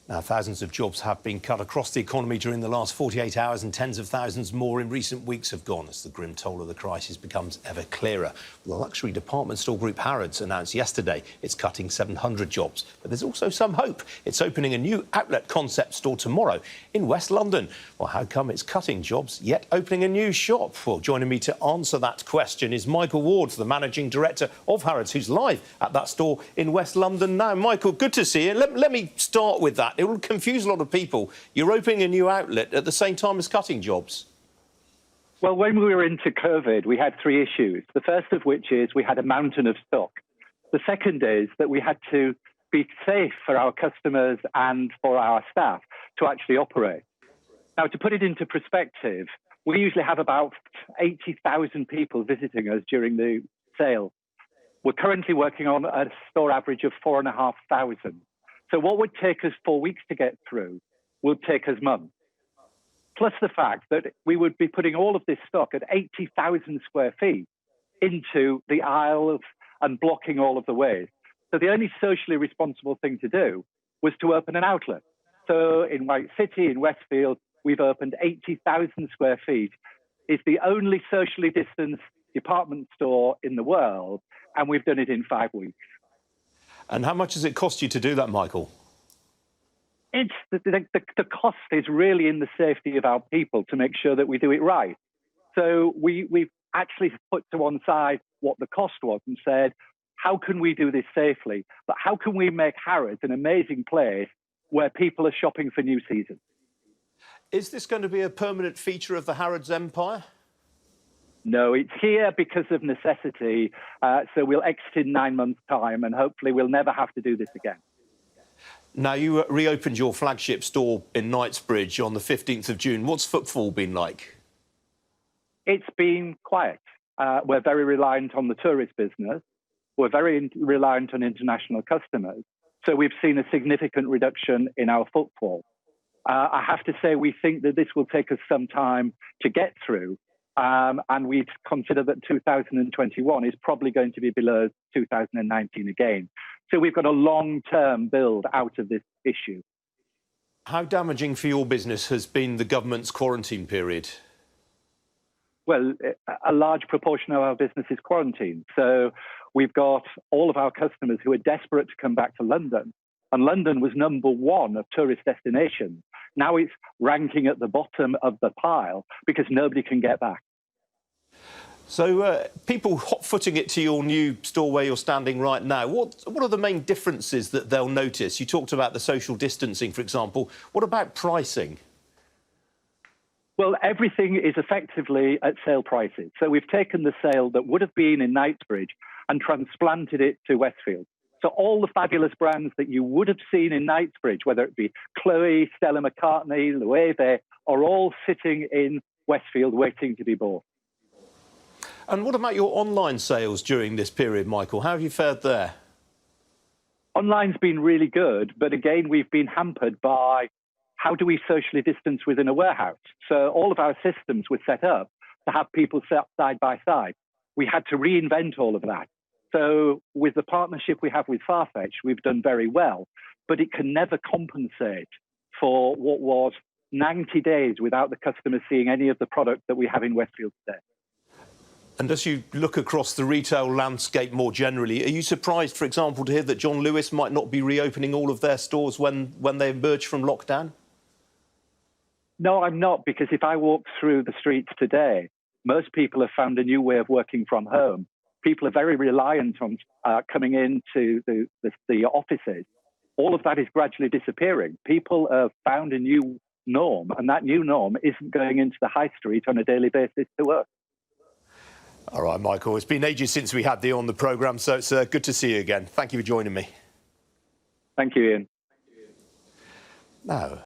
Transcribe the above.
Now, thousands of jobs have been cut across the economy during the last 48 hours, and tens of thousands more in recent weeks have gone as the grim toll of the crisis becomes ever clearer. The luxury department store group Harrods announced yesterday it's cutting 700 jobs. But there's also some hope. It's opening a new outlet concept store tomorrow in West London. Well, how come it's cutting jobs yet opening a new shop? Well, joining me to answer that question is Michael Ward, the managing director of Harrods, who's live at that store in West London now. Michael, good to see you. Let me start with that. It will confuse a lot of people. You're opening a new outlet at the same time as cutting jobs. Well, when we were into COVID, we had three issues. The first of which is we had a mountain of stock. The second is that we had to be safe for our customers and for our staff to actually operate. Now, to put it into perspective, we usually have about 80,000 people visiting us during the sale. We're currently working on a store average of 4,500. So what would take us 4 weeks to get through will take us months. Plus the fact that we would be putting all of this stock at 80,000 square feet into the aisles and blocking all of the ways. So the only socially responsible thing to do was to open an outlet. So in White City, in Westfield, we've opened 80,000 square feet. It's the only socially distanced department store in the world, and we've done it in 5 weeks. And how much does it cost you to do that, Michael? It's the cost is really in the safety of our people to make sure that we do it right. So we've actually put to one side what the cost was and said, how can we do this safely? But how can we make Harrods an amazing place where people are shopping for new seasons? Is this going to be a permanent feature of the Harrods empire? No, it's here because of necessity. So we'll exit in 9 months' time, and hopefully we'll never have to do this again. Now, you reopened your flagship store in Knightsbridge on the 15th of June. What's footfall been like? It's been quiet. We're very reliant on the tourist business. We're very reliant on international customers. So we've seen a significant reduction in our footfall. I have to say, we think that this will take us some time to get through. And we consider that 2021 is probably going to be below 2019 again. So we've got a long-term build out of this issue. How damaging for your business has been the government's quarantine period? Well, a large proportion of our business is quarantined. So we've got all of our customers who are desperate to come back to London. And London was #1 of tourist destinations. Now it's ranking at the bottom of the pile because nobody can get back. So people hot-footing it to your new store where you're standing right now, what are the main differences that they'll notice? You talked about the social distancing, for example. What about pricing? Well, everything is effectively at sale prices. So we've taken the sale that would have been in Knightsbridge and transplanted it to Westfield. So all the fabulous brands that you would have seen in Knightsbridge, whether it be Chloe, Stella McCartney, Loewe, are all sitting in Westfield waiting to be bought. And what about your online sales during this period, Michael? How have you fared there? Online's been really good, but again, we've been hampered by how do we socially distance within a warehouse? So all of our systems were set up to have people sat side by side. We had to reinvent all of that. So with the partnership we have with Farfetch, we've done very well, but it can never compensate for what was 90 days without the customer seeing any of the product that we have in Westfield today. And as you look across the retail landscape more generally, are you surprised, for example, to hear that John Lewis might not be reopening all of their stores when they emerge from lockdown? No, I'm not, because if I walk through the streets today, most people have found a new way of working from home. People are very reliant on coming into the offices. All of that is gradually disappearing. People have found a new norm, and that new norm isn't going into the high street on a daily basis to work. All right, Michael, it's been ages since we had you on the programme, so it's good to see you again. Thank you for joining me. Thank you, Ian. Now,